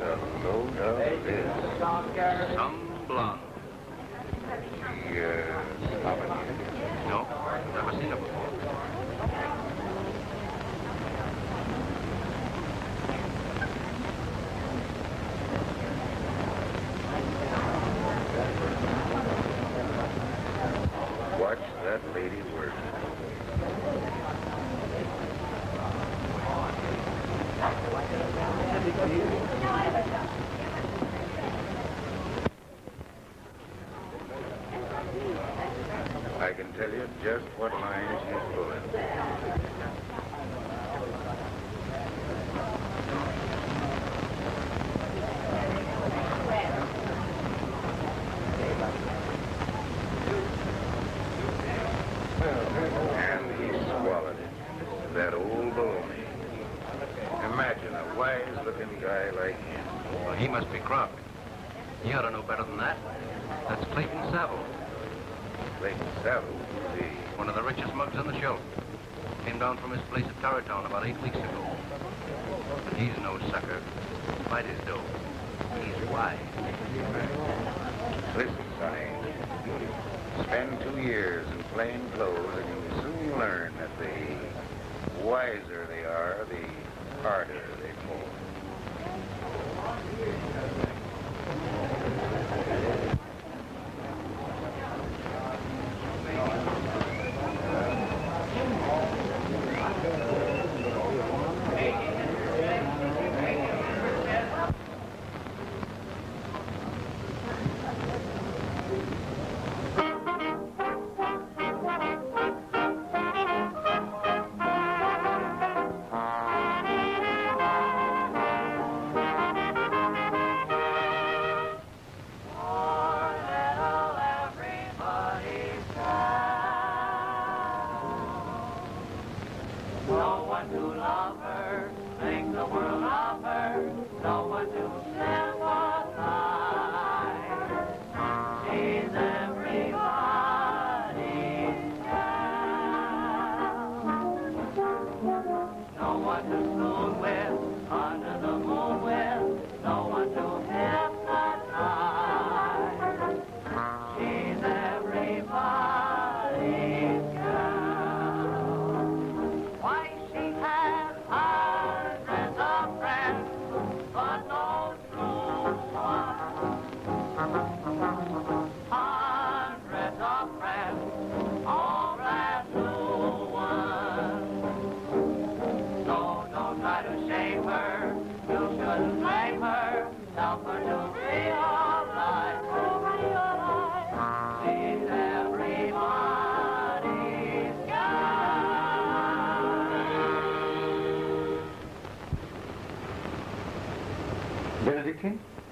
a load of this. Some blonde. No, never seen her before. Watch that lady work. I can tell you just what line she's pulling. And he swallowed it. That old baloney. Imagine a wise-looking guy like him. Well, he must be cropped. He ought to know better than that. That's Clayton-Stahl. Clayton-Stahl, the... One of the richest mugs on the shelf. Came down from his place at Tarrytown about 8 weeks ago. But he's no sucker. Fight his dough. He's wise. Listen, Sonny. Spend 2 years in plain clothes and you'll soon learn that the wiser they are, the harder they pull.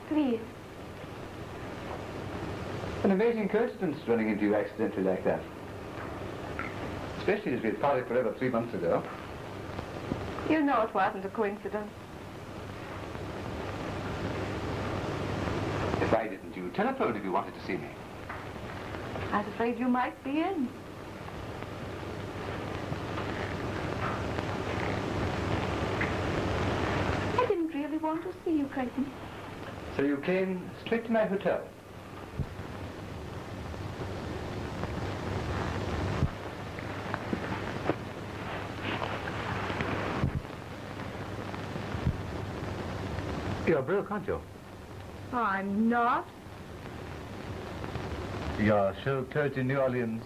Please. An amazing coincidence running into you accidentally like that. Especially as we had parted forever 3 months ago. You know it wasn't a coincidence. If I didn't, you telephoned if you wanted to see me. I was afraid you might be in. I didn't really want to see you, Clayton. So you came straight to my hotel? You're broke, aren't you? I'm not. Your show closed in New Orleans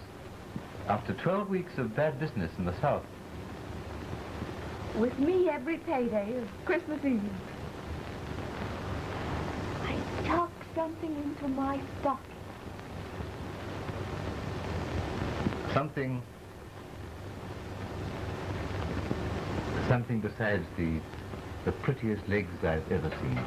after 12 weeks of bad business in the South. With me, every payday is Christmas Eve. I tucked something into my stocking. Something besides the prettiest legs I've ever seen.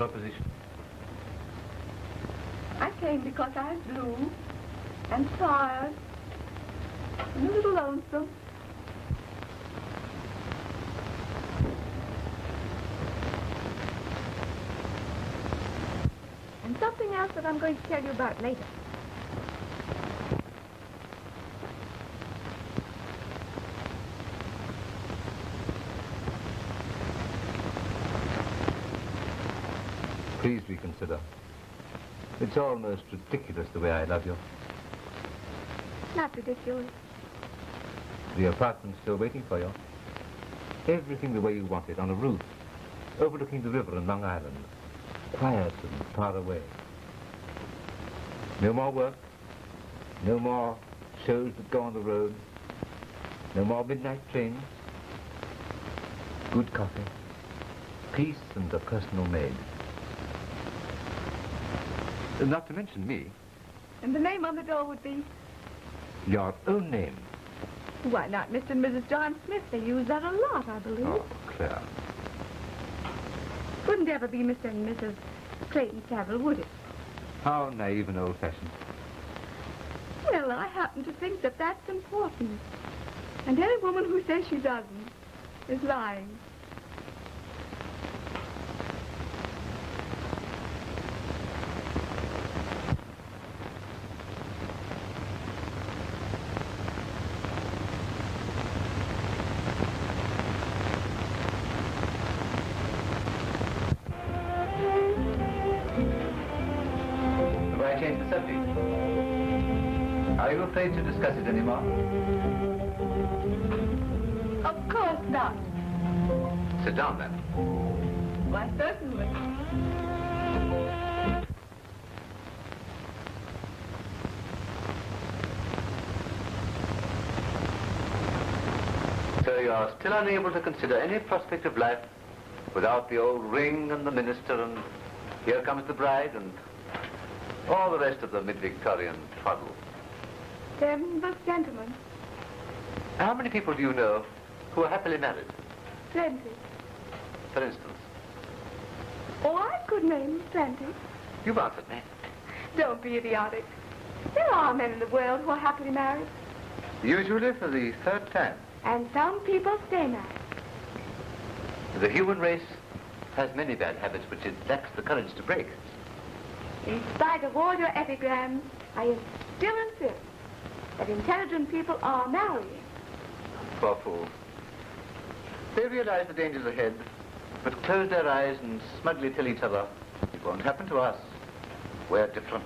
proposition? I came because I was blue and tired and a little lonesome. And something else that I'm going to tell you about later. Please reconsider. It's almost ridiculous the way I love you. Not ridiculous. The apartment's still waiting for you. Everything the way you want it, on a roof, overlooking the river and Long Island. Quiet and far away. No more work. No more shows that go on the road. No more midnight trains. Good coffee. Peace and a personal maid. Not to mention me. And the name on the door would be? Your own name. Why not Mr. and Mrs. John Smith? They use that a lot, I believe. Oh, Claire. Wouldn't ever be Mr. and Mrs. Clayton Saville, would it? How naive and old-fashioned. Well, I happen to think that that's important. And any woman who says she doesn't is lying. Are you afraid to discuss it anymore? Of course not. Sit down, then. Why, certainly. So you're still unable to consider any prospect of life without the old ring and the minister and here comes the bride and all the rest of the mid-Victorian twaddle. Them the gentlemen. How many people do you know who are happily married? Plenty. For instance? Oh, I could name plenty. You've answered me. Don't be idiotic. There are men in the world who are happily married. Usually for the third time. And some people stay married. The human race has many bad habits which it lacks the courage to break. In spite of all your epigrams, I still insist that intelligent people are marrying. Poor fools. They realize the dangers ahead, but close their eyes and smugly tell each other, it won't happen to us. We're different.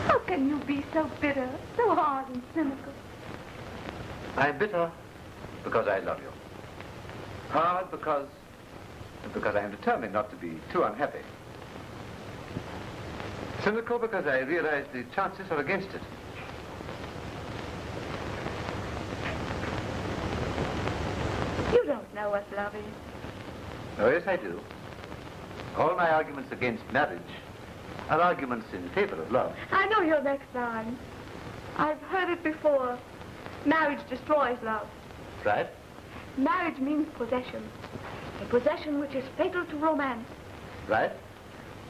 How can you be so bitter, so hard and cynical? I'm bitter because I love you. Hard because I am determined not to be too unhappy. Cynical because I realize the chances are against it. You don't know what love is. Oh, yes, I do. All my arguments against marriage are arguments in favor of love. I know your next line. I've heard it before. Marriage destroys love. Right? Marriage means possession. A possession which is fatal to romance. Right?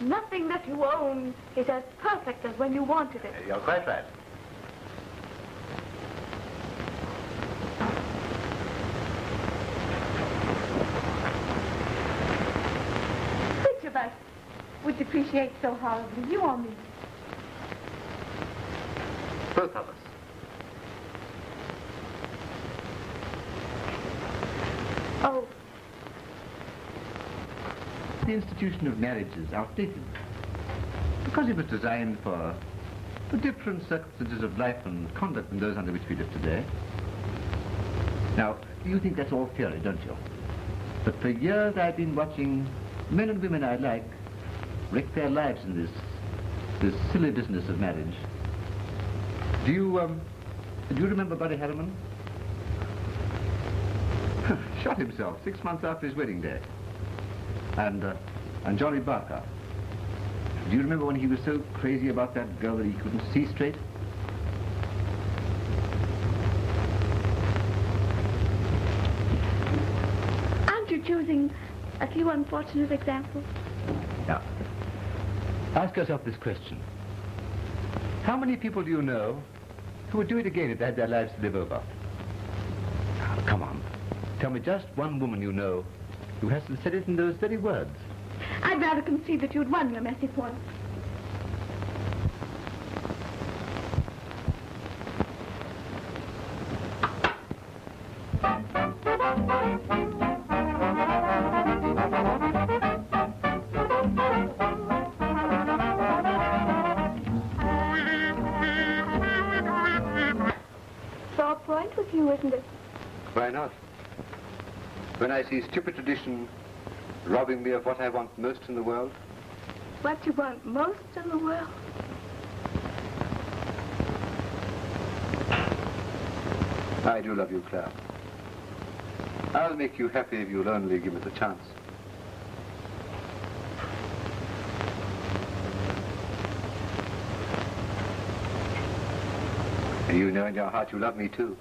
Nothing that you own is as perfect as when you wanted it. You're quite right. Which of us would depreciate so horribly, you or me? Both of us. Oh, The institution of marriage is outdated because it was designed for different circumstances of life and conduct than those under which we live today. Now, you think that's all theory, don't you? But for years I've been watching men and women I like wreck their lives in this silly business of marriage. Do you remember Buddy Harriman? Shot himself 6 months after his wedding day. And Johnny Barker. Do you remember when he was so crazy about that girl that he couldn't see straight? using a few unfortunate examples. Now, ask yourself this question. How many people do you know who would do it again if they had their lives to live over? Now, come on. Tell me just one woman you know who hasn't said it in those very words. I'd rather concede that you'd won your messy point. Sore point with you, isn't it? Why not? When I see stupid tradition robbing me of what I want most in the world? What you want most in the world? I do love you, Claire. I'll make you happy if you'll only give me the chance. You know in your heart you love me too,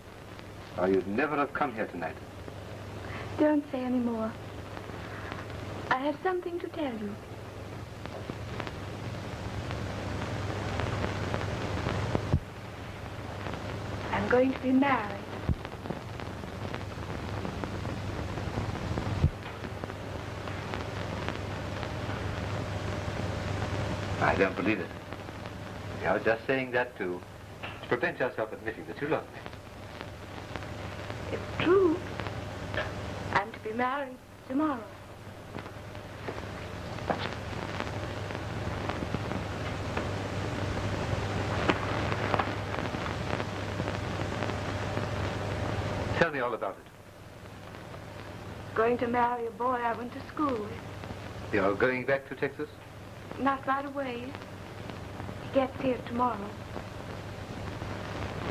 or you'd never have come here tonight. Don't say any more. I have something to tell you. I'm going to be married. I don't believe it. I was just saying that to prevent yourself admitting that you love me. It's true. I'm to be married tomorrow. Tell me all about it. Going to marry a boy I went to school with. You're going back to Texas? Not right away. He gets here tomorrow.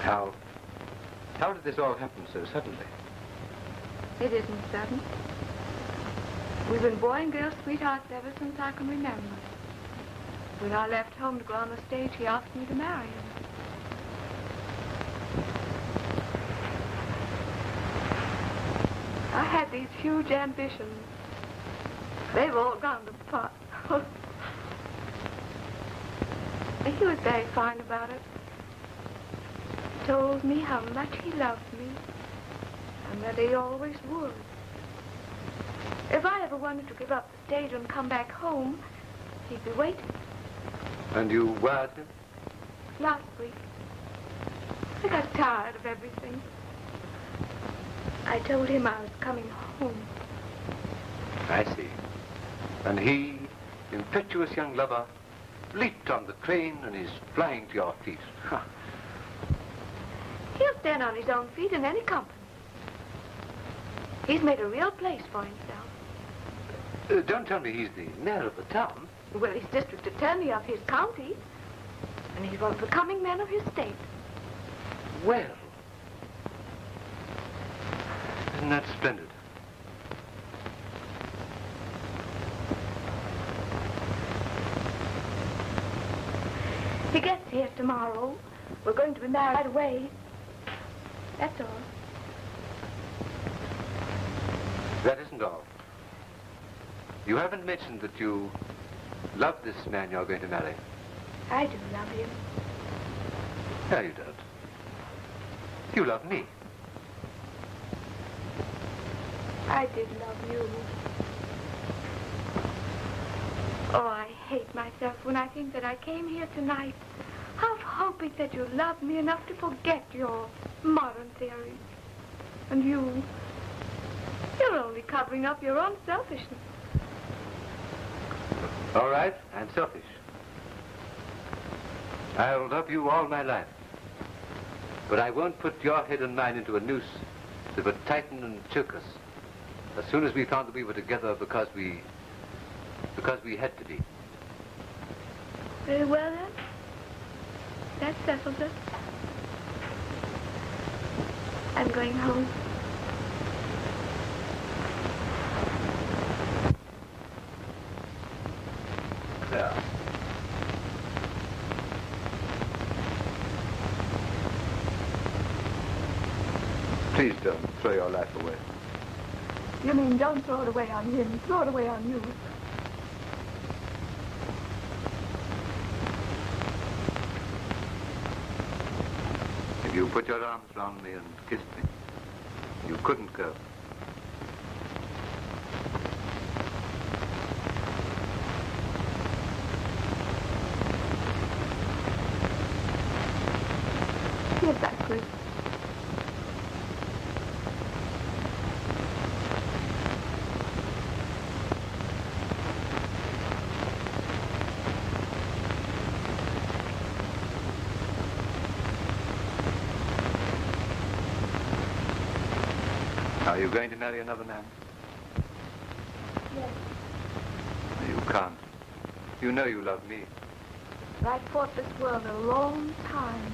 How did this all happen so suddenly? It isn't sudden. We've been boy and girl sweethearts ever since I can remember. When I left home to go on the stage, he asked me to marry him. I had these huge ambitions. They've all gone to pot. He was very fine about it. He told me how much he loved me, and that he always would. If I ever wanted to give up the stage and come back home, he'd be waiting. And you wired him? Last week. I got tired of everything. I told him I was coming home. I see. And he, impetuous young lover, leaped on the train and is flying to your feet. He'll stand on his own feet in any company. He's made a real place for himself. Don't tell me he's the mayor of the town. Well, he's district attorney of his county, and he's one of the coming men of his state. Well, isn't that splendid? He gets here tomorrow. We're going to be married right away. That's all. That isn't all. You haven't mentioned that you love this man you're going to marry. I do love him. No, you don't. You love me. I did love you. Oh, I hate myself when I think that I came here tonight, half hoping that you loved me enough to forget your modern theories. And you're only covering up your own selfishness. All right, I'm selfish. I'll love you all my life. But I won't put your head and mine into a noose that would tighten and choke us as soon as we found that we were together because we had to be. Very well, then. That settles it. I'm going home. Yeah. Please don't throw your life away. You mean don't throw it away on him, throw it away on you. If you put your arms around me and kissed me, you couldn't go. Yes, I could. Are you going to marry another man? Yes. You can't. You know you love me. I fought this world a long time.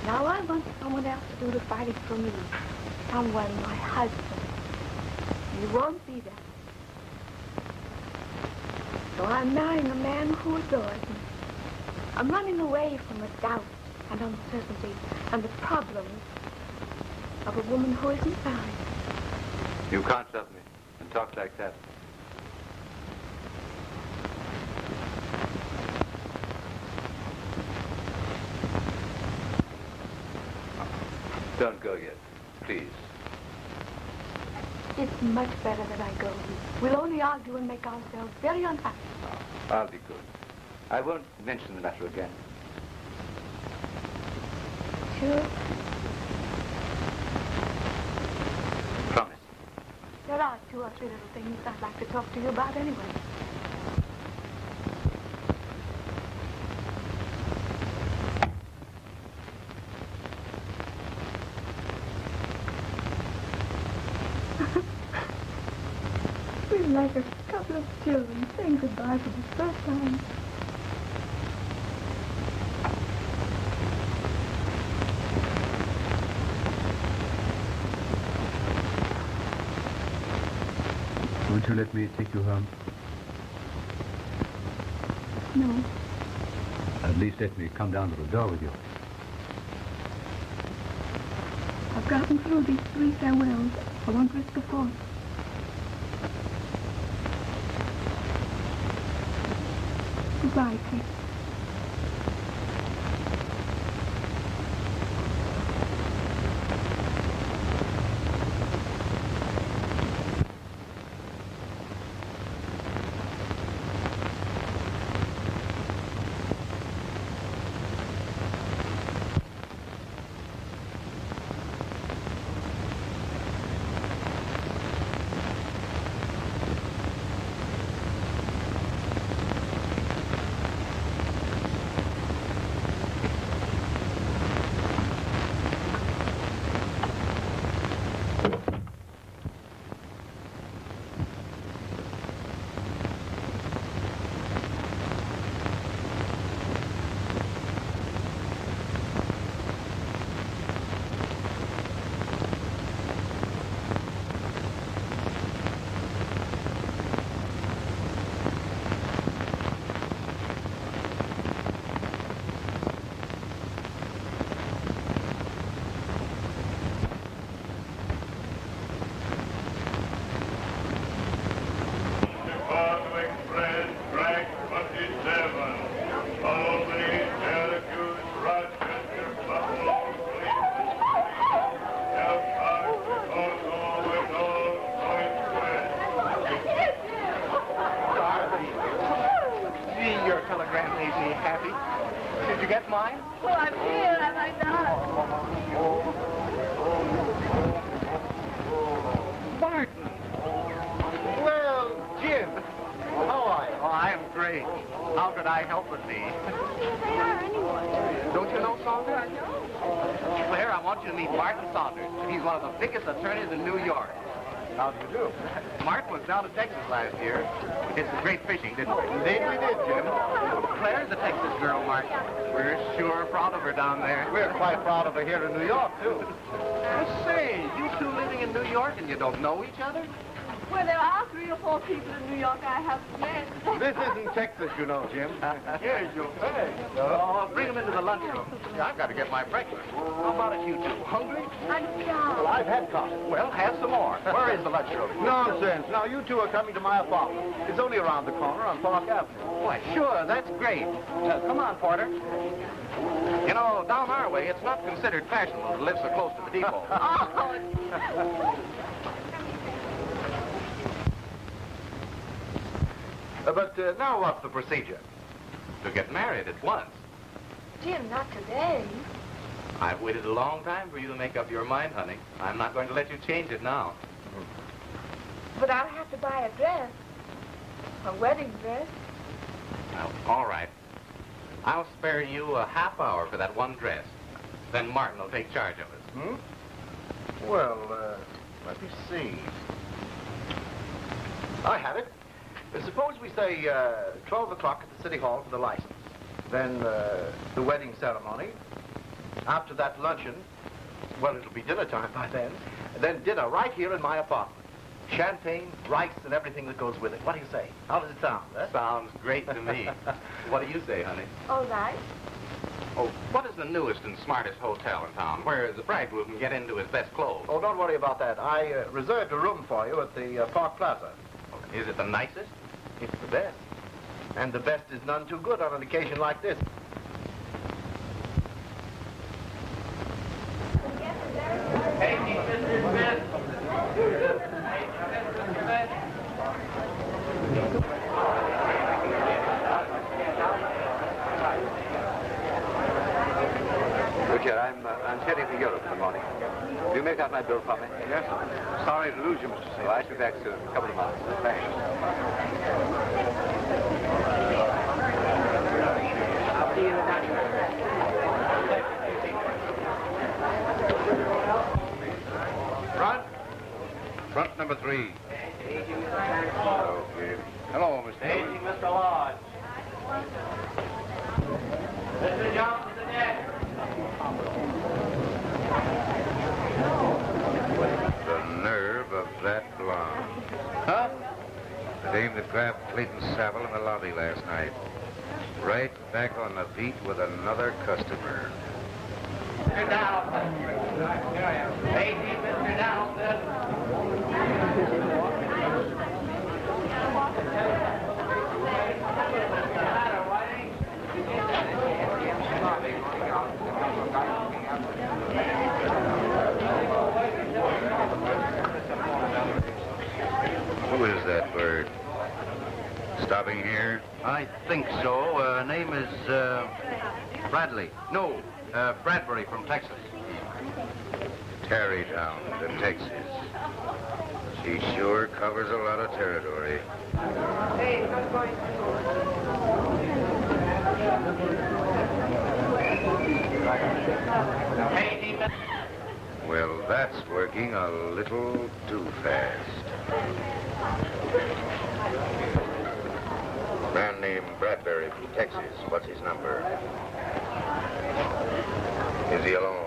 Now I want someone else to do the fighting for me. Someone, my husband. You won't be that. So I'm marrying a man who adores me. I'm running away from the doubt and uncertainty and the problems of a woman who isn't married. You can't love me and talk like that. Don't go yet, please. It's much better that I go. We'll only argue and make ourselves very unhappy. Oh, I'll be good. I won't mention the matter again. Sure? Promise. There are 2 or 3 little things I'd like to talk to you about anyway. We're like a couple of children saying goodbye for the first time. Won't you let me take you home? No. At least let me come down to the door with you. I've gotten through these 3 farewells. I won't risk a 4th. Goodbye, Kate. Saunders. He's one of the biggest attorneys in New York. How do you do? Martin was down to Texas last year. We did some great fishing, didn't we? Indeed we did, Jim. Claire's a Texas girl, Martin. We're sure proud of her down there. We're quite proud of her here in New York, too. Say, you two living in New York and you don't know each other? Well, there are 3 or 4 people in New York I haven't met. This isn't Texas, you know, Jim. Here's your bag. Oh, bring him into the lunchroom. I've got to get my breakfast. How about it, you two? Hungry? I'm starved. Well, I've had coffee. Well, have some more. Where is the lunchroom? Nonsense. Now, you two are coming to my apartment. It's only around the corner on Park Avenue. Why, sure, that's great. Come on, Porter. You know, down our way, it's not considered fashionable to live so close to the depot. But now what's the procedure? To get married at once. Jim, not today. I've waited a long time for you to make up your mind, honey. I'm not going to let you change it now. But I'll have to buy a dress. A wedding dress. Well, all right. I'll spare you a half hour for that one dress. Then Martin will take charge of us. Well, let me see. I have it. Suppose we say 12 o'clock at the City Hall for the license. Then the wedding ceremony. After that, luncheon. Well, it'll be dinner time by then. Then dinner right here in my apartment. Champagne, rice, and everything that goes with it. What do you say? How does it sound? Sounds great to me. What do you say, honey? All right. Oh, what is the newest and smartest hotel in town where the bridegroom can get into his best clothes? Oh, don't worry about that. I reserved a room for you at the Park Plaza. Is it the nicest? It's the best. And the best is none too good on an occasion like this. Richard, I'm heading to Europe in the morning. Will you make out my bill for me? Yes, sir. Sorry to lose you, Mr. Well, I shall be back soon. A couple of months. Thanks. I'll see you in the night. Front number 3. Okay. Hello, Mr. Aging Mr. Lodge. Mr. Johnson to deck. The nerve of that blonde. Huh? The dame that grabbed Clayton's saddle in the lobby last night. Right back on the beat with another customer. Mr. Donaldson. Aging Mr. Donaldson. Who is that bird? Stopping here? I think so. Name is, Bradley. No, Bradbury from Texas. Tarrytown to Texas. She sure covers a lot of territory. Hey, I'm going Well, that's working a little too fast. Man named Bradbury from Texas. What's his number? Is he alone?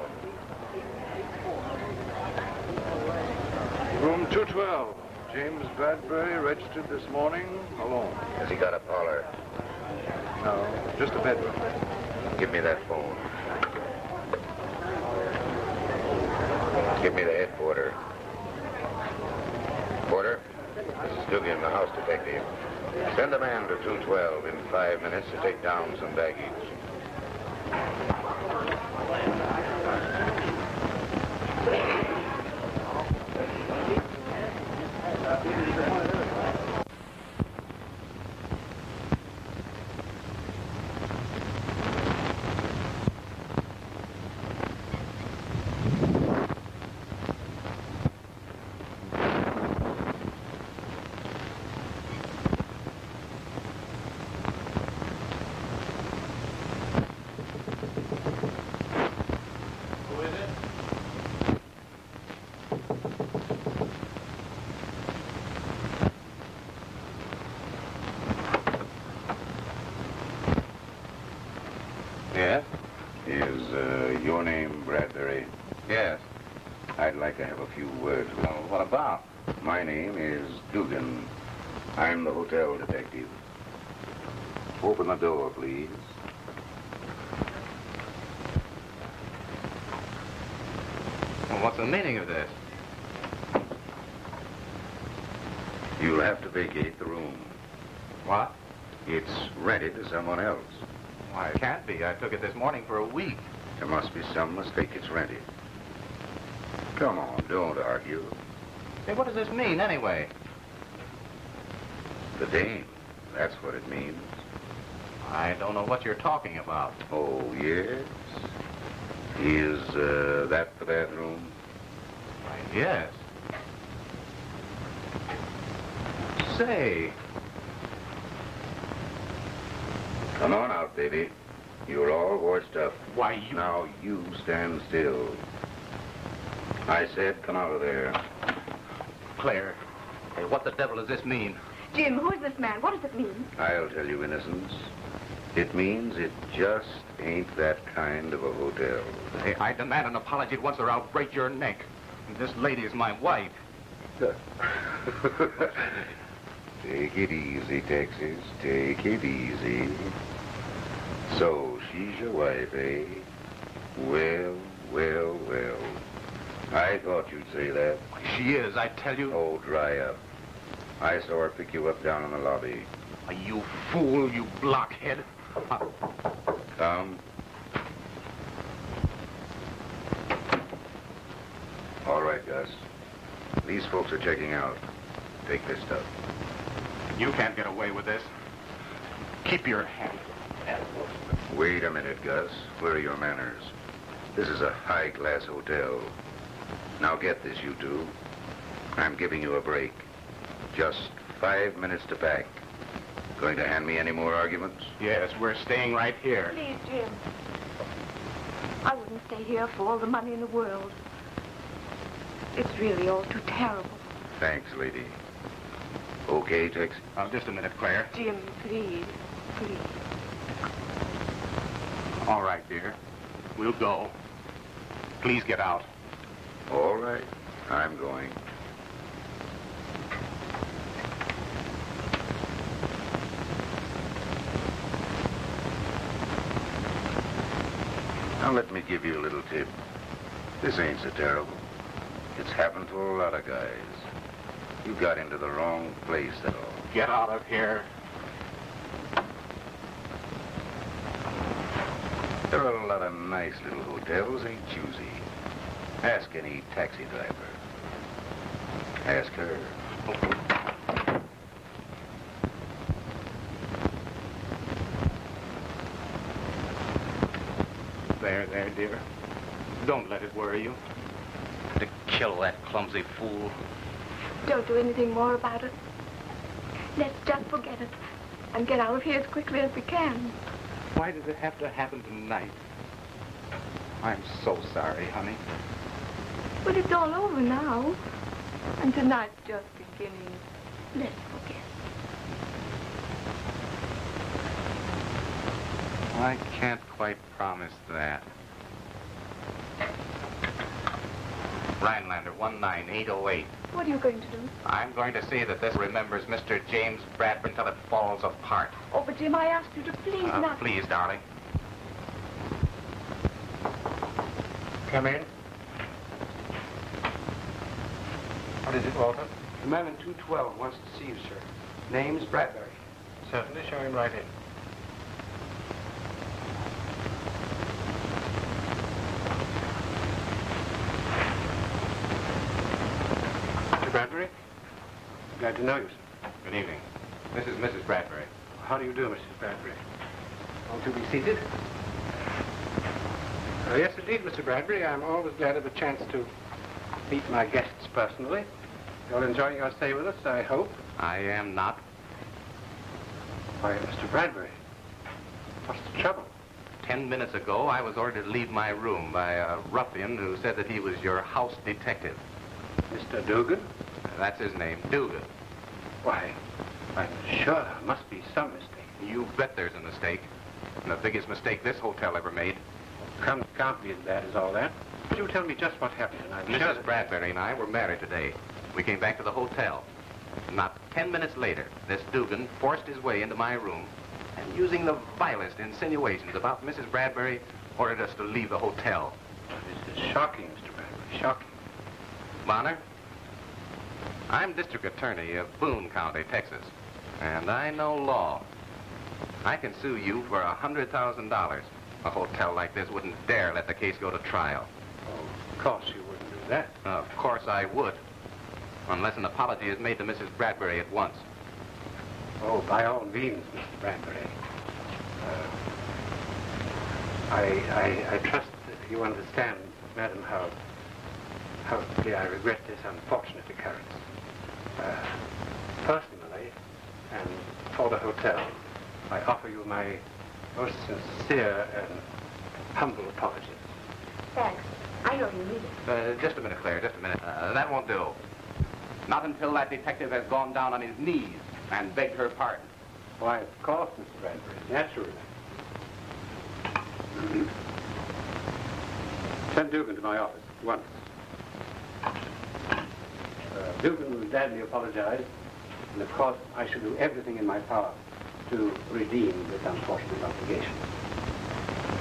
Room 212. James Bradbury, registered this morning, alone. Has he got a parlor? No, just a bedroom. Give me that phone. Give me the head porter. Porter, this is Dugan, the house detective. Send a man to 212 in 5 minutes to take down some baggage. Yes? Is your name Bradbury? Yes. I'd like to have a few words with you. Well, what about? My name is Dugan. I'm the hotel detective. Open the door, please. Well, what's the meaning of this? You'll have to vacate the room. What? It's rented to someone else. Why, it can't be. I took it this morning for a week. There must be some mistake. It's rented. Come on, don't argue. Hey, what does this mean, anyway? The dame. That's what it means. I don't know what you're talking about. Oh, yes? Is that the bathroom? Why, yes. Say. Come on out, baby. You're all washed up. Why, you... Now, you stand still. I said, come out of there. Claire, hey, what the devil does this mean? Jim, who is this man? What does it mean? I'll tell you, Innocence. It means it just ain't that kind of a hotel. Hey, I demand an apology at once or I'll break your neck. This lady is my wife. Take it easy, Texas. Take it easy. So, she's your wife, eh? Well, well, well. I thought you'd say that. She is, I tell you. Oh, dry up. I saw her pick you up down in the lobby. You fool, you blockhead. Come. All right, Gus. These folks are checking out. Take this stuff. You can't get away with this. Keep your hand. Wait a minute, Gus. Where are your manners? This is a high-class hotel. Now get this, you two. I'm giving you a break. Just 5 minutes to pack. Going to hand me any more arguments? Yes, we're staying right here. Please, Jim. I wouldn't stay here for all the money in the world. It's really all too terrible. Thanks, lady. Okay, Tex? Just a minute, Claire. Jim, please, please. All right, dear. We'll go. Please get out. All right. I'm going. Now let me give you a little tip. This ain't so terrible. It's happened to a lot of guys. You got into the wrong place, that's all. Get out of here. There are a lot of nice little hotels, ain't choosy. Ask any taxi driver. Ask her. There, dear. Don't let it worry you. To kill that clumsy fool. Don't do anything more about it. Let's just forget it and get out of here as quickly as we can. Why did it have to happen tonight? I'm so sorry, honey. But it's all over now. And tonight's just beginning. Let's forget. I can't quite promise that. Rhinelander, 19808. What are you going to do? I'm going to see that this remembers Mr. James Bradbury until it falls apart. Oh, but Jim, I asked you to please not... Please, darling. Come in. What is it, Walter? The man in 212 wants to see you, sir. Name's Bradbury. Certainly, show him right in. Mr. Bradbury? Glad to know you, sir. Good evening. This is Mrs. Bradbury. How do you do, Mrs. Bradbury? Won't you be seated? Yes, indeed, Mr. Bradbury. I'm always glad of a chance to meet my guests personally. You're enjoying your stay with us, I hope. I am not. Why, Mr. Bradbury, what's the trouble? 10 minutes ago, I was ordered to leave my room by a ruffian who said that he was your house detective. Mr. Dugan? That's his name, Dugan. Why, I'm sure there must be some mistake. You bet there's a mistake. And the biggest mistake this hotel ever made. Can't be as bad as all that. Would you tell me just what happened tonight? Mrs. Bradbury and I were married today. We came back to the hotel. Not 10 minutes later, this Dugan forced his way into my room and using the vilest insinuations about Mrs. Bradbury, ordered us to leave the hotel. This is shocking, Mr. Bradbury, shocking. Bonner, I'm district attorney of Boone County, Texas, and I know law. I can sue you for $100,000. A hotel like this wouldn't dare let the case go to trial. Oh, of course you wouldn't do that. Of course I would, unless an apology is made to Mrs. Bradbury at once. Oh, by all means, Mr. Bradbury. I trust that you understand, madam, how deeply I regret this unfortunate occurrence. Personally, and for the hotel, I offer you my most sincere and humble apologies. Thanks. I know you need it. Just a minute, Claire, just a minute. That won't do. Not until that detective has gone down on his knees and begged her pardon. Why, of course, Mr. Bradbury, naturally. Send Dugan to my office at once. Dugan will gladly apologize, and of course I shall do everything in my power to redeem this unfortunate obligation.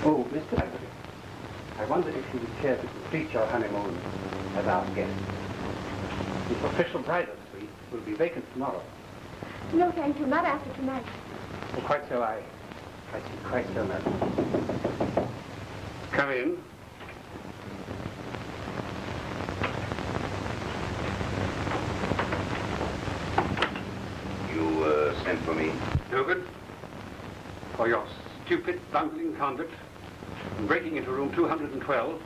Oh, Mr. Bradbury, I wonder if you would care to complete your honeymoon as our guest. The official bridal suite will be vacant tomorrow. No, thank you. Not after tonight. Oh, quite so, I see, quite so, madam. Come in. You, sent for me? Dugan, for your stupid, bungling conduct in breaking into room 212,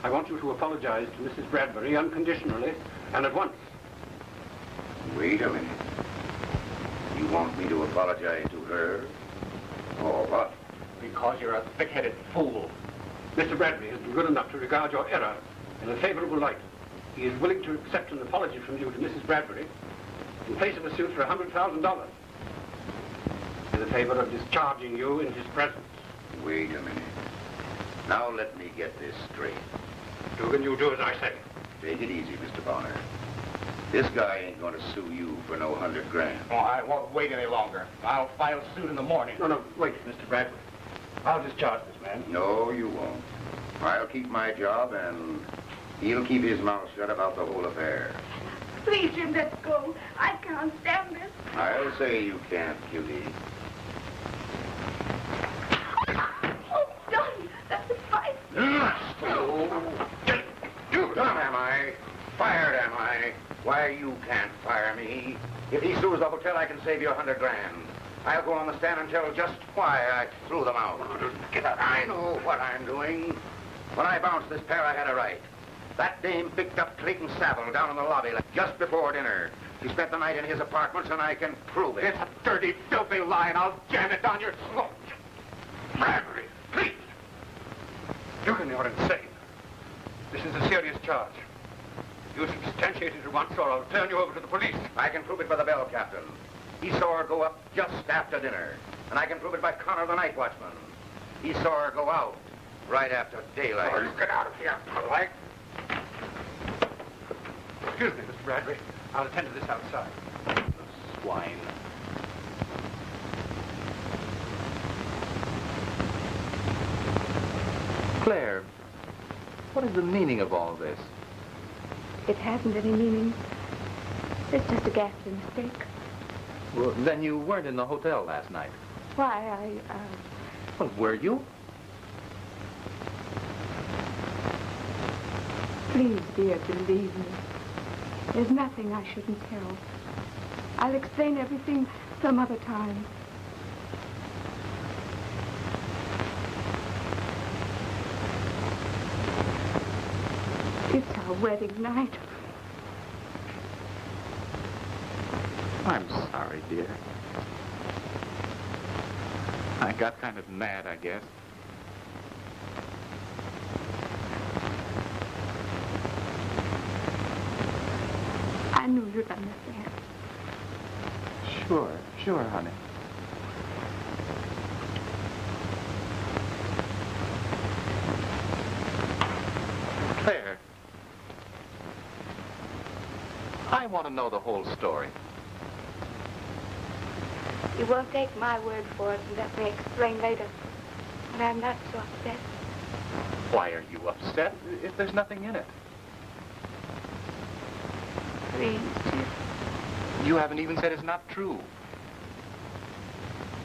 I want you to apologize to Mrs. Bradbury unconditionally and at once. Wait a minute. You want me to apologize to her? Or what? Because you're a thick-headed fool. Mr. Bradbury has been good enough to regard your error in a favorable light. He is willing to accept an apology from you to Mrs. Bradbury in place of a suit for $100,000 in the favor of discharging you in his presence. Wait a minute. Now let me get this straight. Dugan, you do as I say. Take it easy, Mr. Bonner. This guy ain't gonna sue you for no $100,000. Oh, I won't wait any longer. I'll file suit in the morning. No, wait, Mr. Bradbury. I'll discharge this man. No, you won't. I'll keep my job, and he'll keep his mouth shut about the whole affair. Please, Jim, let's go. I can't stand this. I'll say you can't, cutie. Oh, Donnie, that's a fight. You dumb, am I? Fired, am I? Why, you can't fire me. If he sues the hotel, I can save you $100,000. I'll go on the stand and tell just why I threw them out. Get out. I know what I'm doing. When I bounced this pair, I had a right. That dame picked up Clayton's saddle down in the lobby just before dinner. She spent the night in his apartments, and I can prove it. It's a dirty, filthy lie, and I'll jam it down your throat. Bradbury, please. Dugan, you're insane. This is a serious charge. You substantiate it at once, or I'll turn you over to the police. I can prove it by the bell, Captain. He saw her go up just after dinner. And I can prove it by Connor, the night watchman. He saw her go out right after daylight. Oh, you get out of here, polite. Excuse me, Mr. Bradbury. I'll attend to this outside. The swine. Claire, what is the meaning of all this? It hasn't any meaning. It's just a ghastly mistake. Well, then you weren't in the hotel last night. Why, Well, were you? Please, dear, believe me. There's nothing I shouldn't tell. I'll explain everything some other time. It's our wedding night. I'm sorry, dear. I got kind of mad, I guess. I knew you'd understand. Sure, honey. Claire. I want to know the whole story. You won't take my word for it and let me explain later. But I'm not so upset. Why are you upset if there's nothing in it? Please, Jim. You haven't even said it's not true.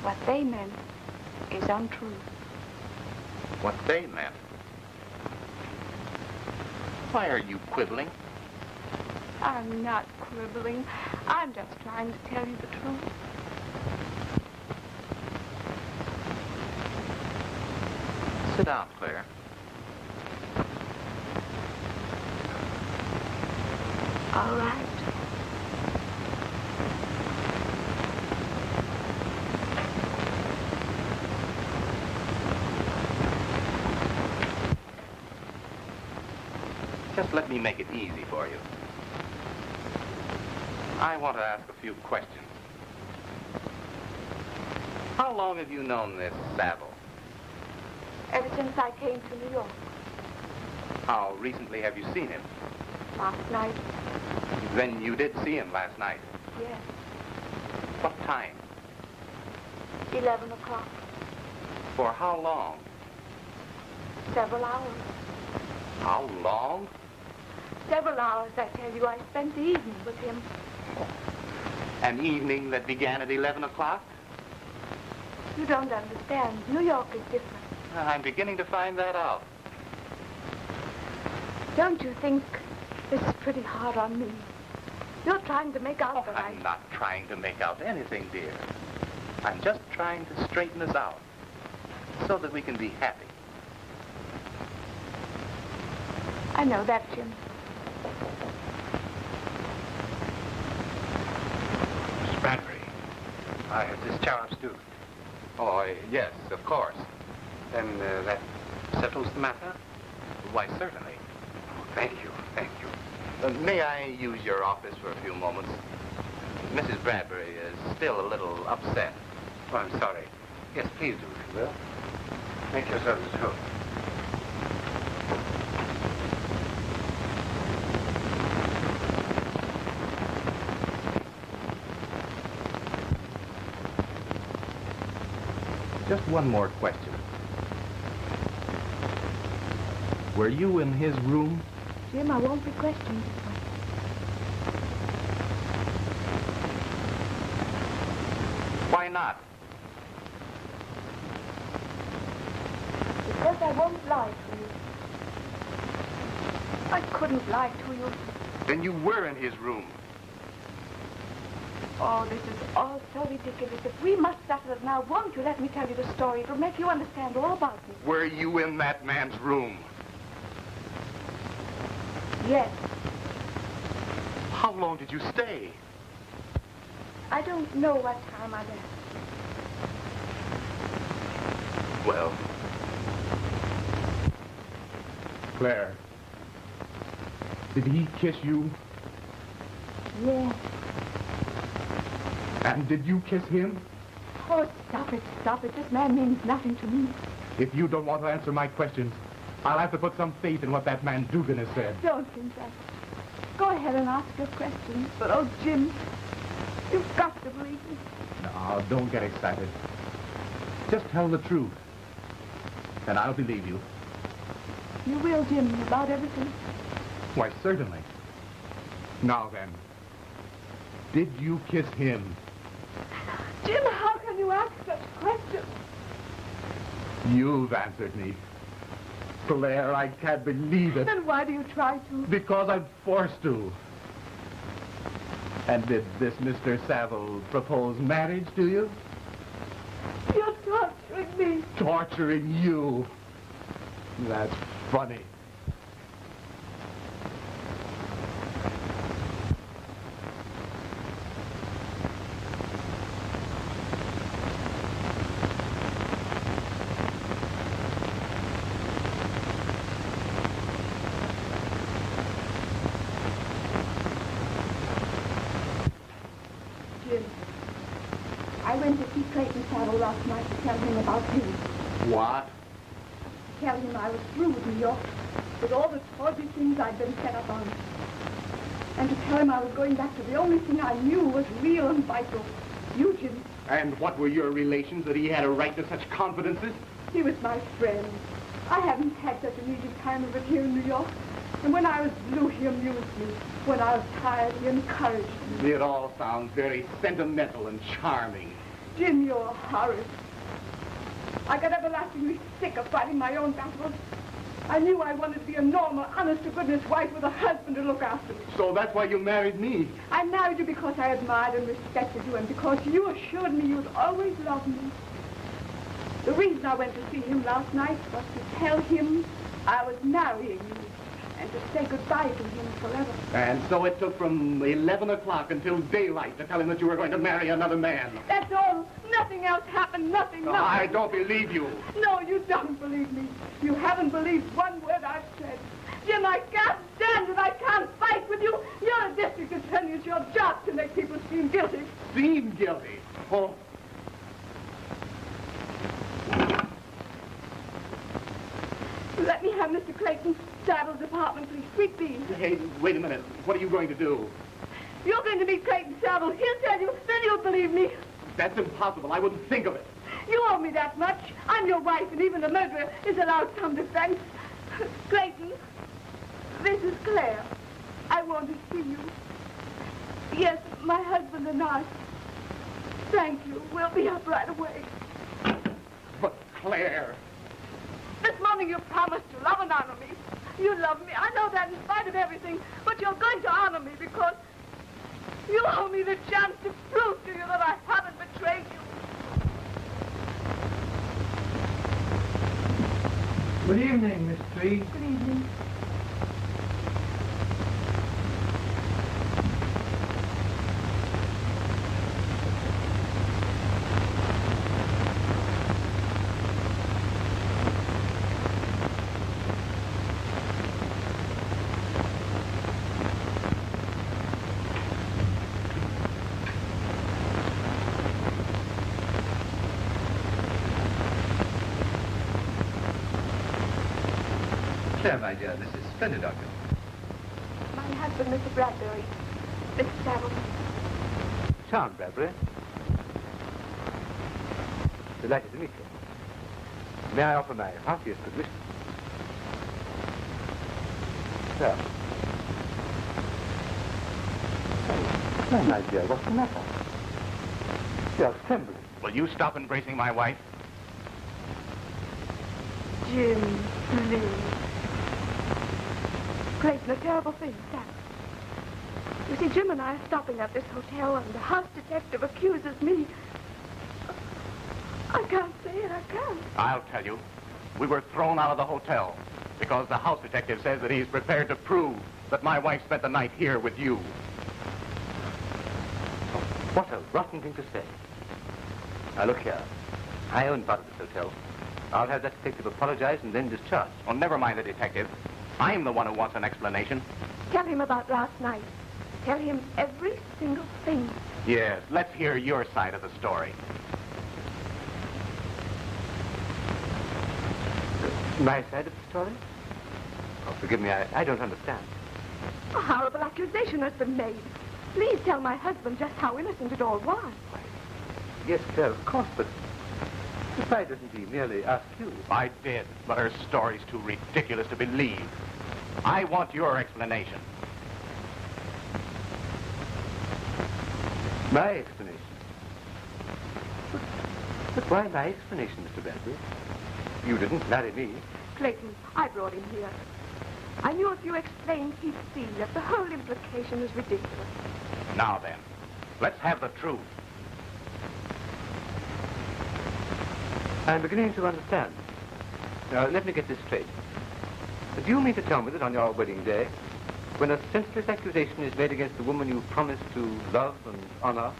What they meant is untrue. What they meant? Why are you quibbling? I'm not quibbling. I'm just trying to tell you the truth. Sit down, Claire. All right. Just let me make it easy for you. I want to ask a few questions. How long have you known this Saville? Ever since I came to New York. How recently have you seen him? Last night. Then you did see him last night. Yes. What time? 11 o'clock. For how long? Several hours. How long? Several hours, I tell you. I spent the evening with him. An evening that began at 11 o'clock? You don't understand. New York is different. I'm beginning to find that out. Don't you think this is pretty hard on me? You're trying to make out that I'm not trying to make out anything, dear. I'm just trying to straighten us out so that we can be happy. I know that, Jim. Mr. Bradbury, I have discharged Dugan. Oh, yes, of course. Then that settles the matter? Why, certainly. Oh, thank you, thank you. May I use your office for a few moments? Mrs. Bradbury is still a little upset. Oh, I'm sorry. Yes, please do, if you will. Make yourselves at home. Just one more question. Were you in his room? Jim, I won't be questioned this way. Why not? Because I won't lie to you. I couldn't lie to you. Then you were in his room. Oh, this is all so ridiculous. If we must settle it now, won't you let me tell you the story? It'll make you understand all about me. Were you in that man's room? Yes. How long did you stay? I don't know what time I left. Well, Claire, did he kiss you? Yes. And did you kiss him? Oh, stop it, stop it. This man means nothing to me. If you don't want to answer my questions, I'll have to put some faith in what that man Dugan has said. Don't think that. Go ahead and ask your questions. But, oh, Jim, you've got to believe me. No, don't get excited. Just tell the truth, and I'll believe you. You will, Jim, about everything. Why, certainly. Now then, did you kiss him? Jim, how can you ask such questions? You've answered me. Claire, I can't believe it. Then why do you try to? Because I'm forced to. And did this Mr. Saville propose marriage to you? You're torturing me. Torturing you? That's funny. I went to see Clayton last night to tell him about you. What? Tell him I was through with New York, with all the tawdry things I'd been set up on. And to tell him I was going back to the only thing I knew was real and vital. You, Jim. And what were your relations that he had a right to such confidences? He was my friend. I haven't had such an easy time of it here in New York. And when I was blue, he amused me. When I was tired, he encouraged me. It all sounds very sentimental and charming. Jim, you're horrid. I got everlastingly sick of fighting my own battles. I knew I wanted to be a normal, honest-to-goodness wife with a husband to look after me. So that's why you married me? I married you because I admired and respected you, and because you assured me you'd always love me. The reason I went to see him last night was to tell him I was marrying you, and to say goodbye to him forever. And so it took from 11 o'clock until daylight to tell him that you were going to marry another man. That's all. Nothing else happened. Nothing. I don't believe you. No, you don't believe me. You haven't believed one word I've said. Jim, I can't stand it. I can't fight with you. You're a district attorney. It's your job to make people seem guilty. Seem guilty? Oh. Let me have Mr. Clayton's Saddles apartment, please. Sweet beans. Hey, wait a minute. What are you going to do? You're going to meet Clayton Saddles. He'll tell you. Then you'll believe me. That's impossible. I wouldn't think of it. You owe me that much. I'm your wife, and even a murderer is allowed some defense. Clayton, this is Claire. I want to see you. Yes, my husband and I. Thank you. We'll be up right away. But Claire... This morning you promised to love and honor me. You love me. I know that in spite of everything. But you're going to honor me because you owe me the chance to prove to you that I haven't betrayed you. Good evening, Miss Tree. Good evening. Claire, my dear, this is splendid of you. My husband, Mr. Bradbury. Mr. Saddles. Charmed, Bradbury. Delighted to meet you. May I offer my heartiest good wishes? Sir. Oh, my dear, what's the matter? You're trembling. Will you stop embracing my wife? Jim, please. Clayton, a terrible thing has happened. You see, Jim and I are stopping at this hotel, and the house detective accuses me. I can't say it, I can't. I'll tell you. We were thrown out of the hotel because the house detective says that he's prepared to prove that my wife spent the night here with you. What a rotten thing to say. Now, look here. I own part of this hotel. I'll have that detective apologize and then discharge. Oh, never mind the detective. I'm the one who wants an explanation. Tell him about last night. Tell him every single thing. Yes, let's hear your side of the story. My side of the story? Oh, forgive me, I don't understand. A horrible accusation has been made. Please tell my husband just how innocent it all was. Why, yes, Claire, of course, but why doesn't he merely ask you? I did, but her story's too ridiculous to believe. I want your explanation. My explanation? But why my explanation, Mr. Bradbury? You didn't marry me. Clayton, I brought him here. I knew if you explained, he'd see that the whole implication is ridiculous. Now then, let's have the truth. I'm beginning to understand. Now, let me get this straight. Do you mean to tell me that on your wedding day, when a senseless accusation is made against the woman you promised to love and honor,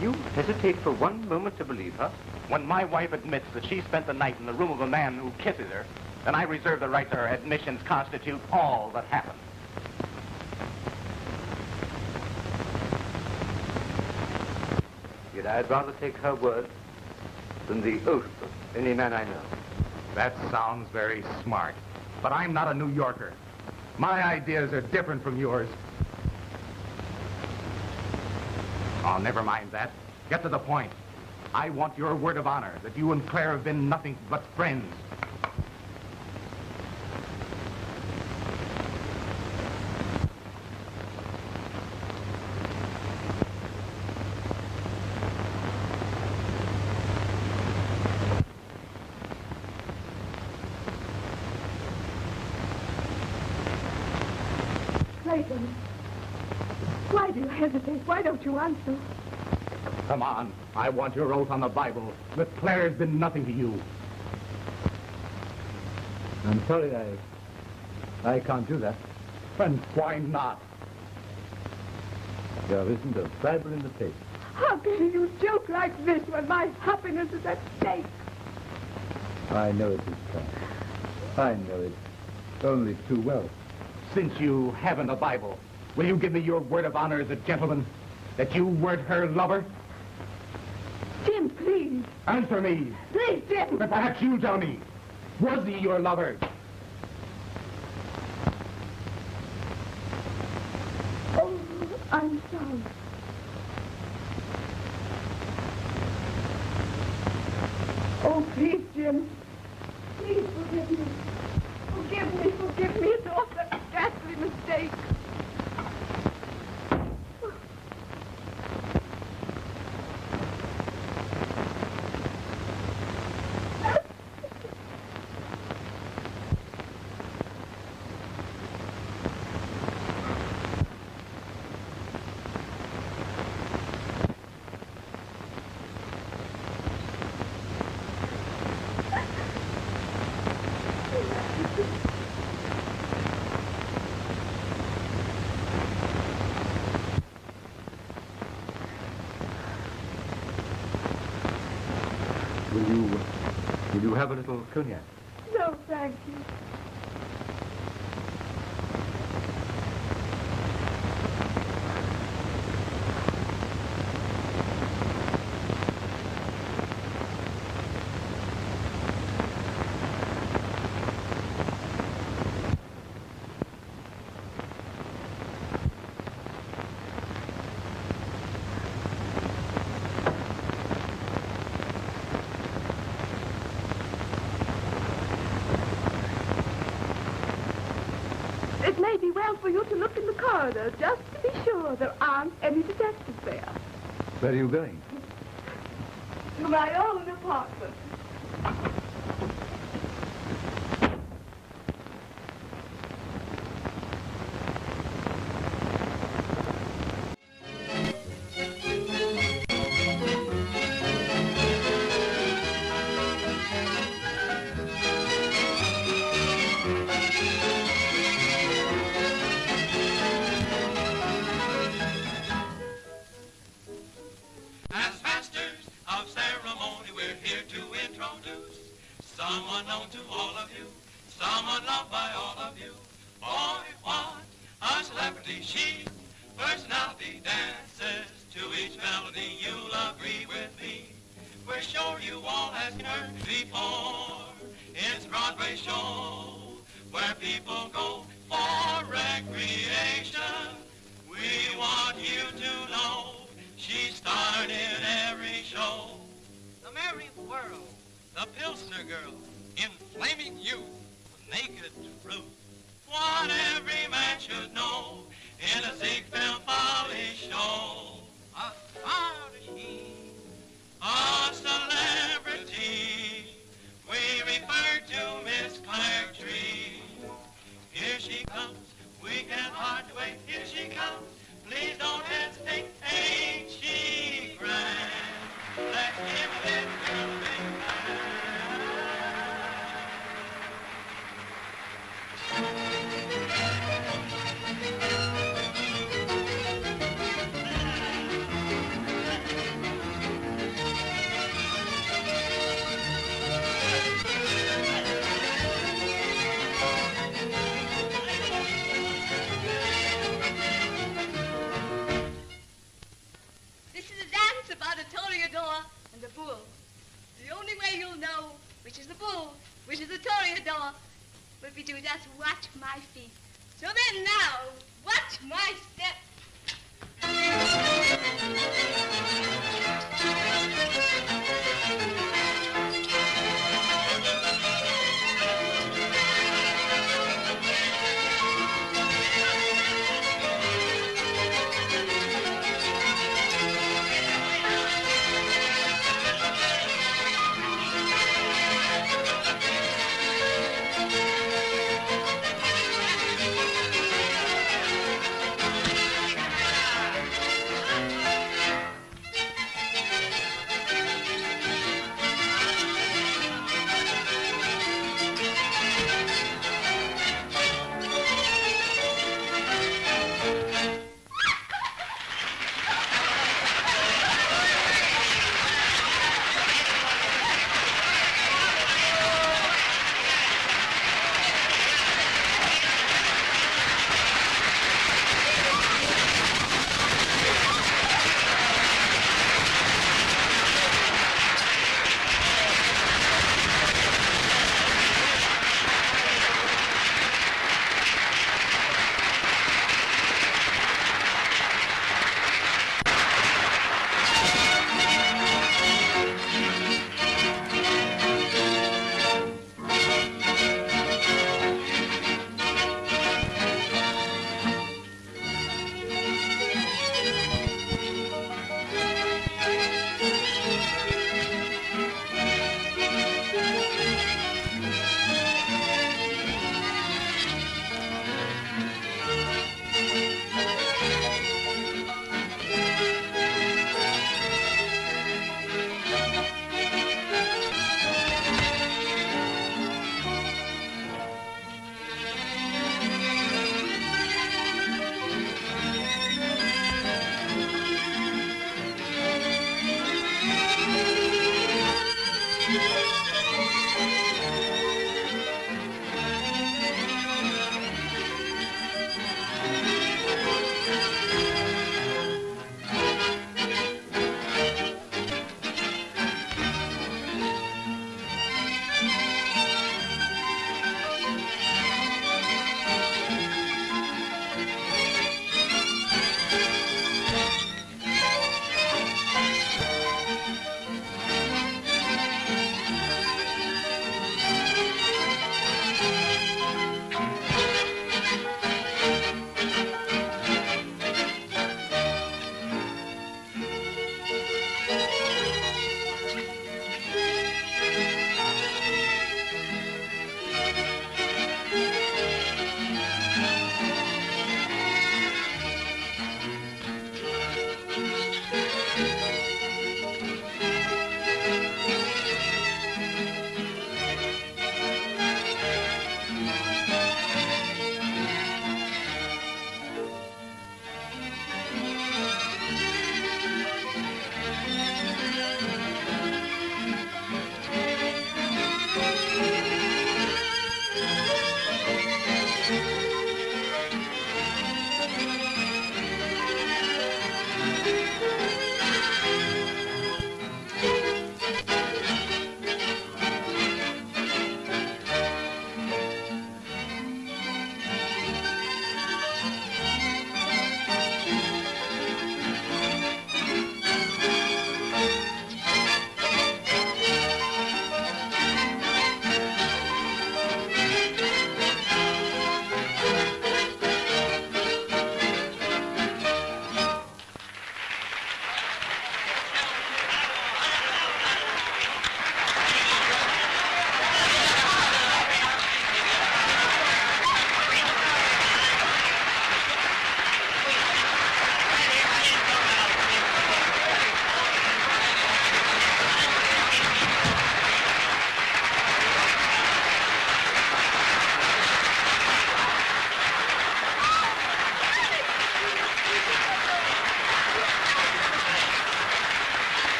you hesitate for one moment to believe her? When my wife admits that she spent the night in the room of a man who kisses her, then I reserve the right to her admissions constitute all that happened. Yet I'd rather take her word than the oath of any man I know. That sounds very smart, but I'm not a New Yorker. My ideas are different from yours. Oh, never mind that. Get to the point. I want your word of honor that you and Claire have been nothing but friends. Clayton, why do you hesitate? Why don't you answer? Come on. I want your oath on the Bible that Claire has been nothing to you. I'm sorry, I can't do that. And why not? There isn't a Bible in the place. How can you joke like this when my happiness is at stake? I know it is, Claire. I know it only too well. Since you haven't a Bible, will you give me your word of honor as a gentleman that you weren't her lover? Jim, please. Answer me. Please, Jim. But perhaps you'll tell me. Was he your lover? Oh, I'm sorry. Oh, please, Jim. Please forgive me. Forgive me, forgive me. It's all such a ghastly mistake. Will you have a little cognac? No, thank you. It may be well for you to look in the corridor, just to be sure there aren't any detectives there. Where are you going? To my own apartment. Someone known to all of you, someone loved by all of you. Boy, what a celebrity she, personality dances to each melody. You'll agree with me. We're sure you all have heard before. It's Broadway show where people go for recreation. We want you to know she starred in every show. The Merry World, the Pilsner Girl, Inflaming Youth, the Naked Truth. What every man should know in a Ziegfeld Folly show. A prodigy, a celebrity. We refer to Miss Claire Tree. Here she comes, we can't hardly wait. Here she comes, please don't hesitate. Ain't she grand? Let's give this girl a big hand. my step.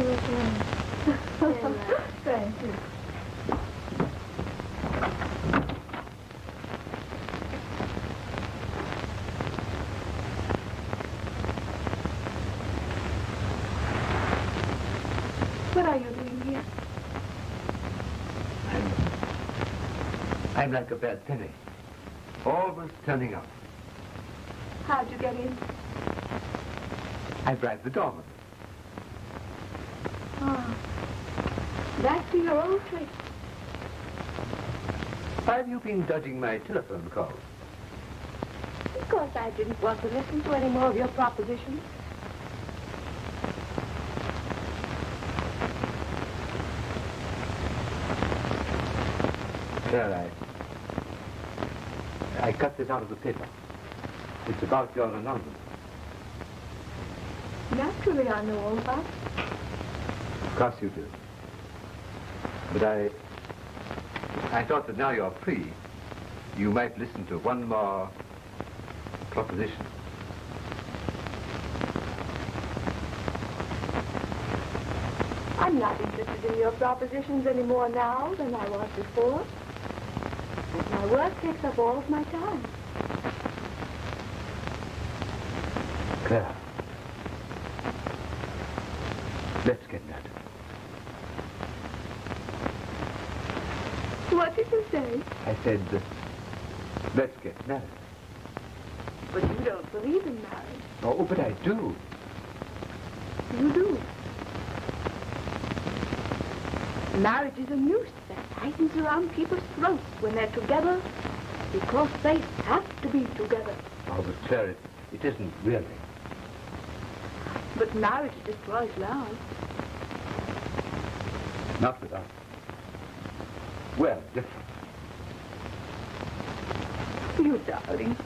Thank you. What are you doing here? I'm like a bad penny. Always turning up. How'd you get in? I bribed the doorman. Oh, back to your old trick. Why have you been dodging my telephone calls? Because I didn't want to listen to any more of your propositions. There, I cut this out of the paper. It's about your annulment. Naturally, I know all about it. Of course you do. But I thought that now you're free, you might listen to one more proposition. I'm not interested in your propositions any more now than I was before. But my work takes up all of my time. Claire, let's get married. What did you say? I said, let's get married. But you don't believe in marriage. Oh, but I do. You do. Marriage is a noose that tightens around people's throats when they're together because they have to be together. Oh, but Claire, it isn't really. But marriage destroys love. Not with us. We're different. You darling.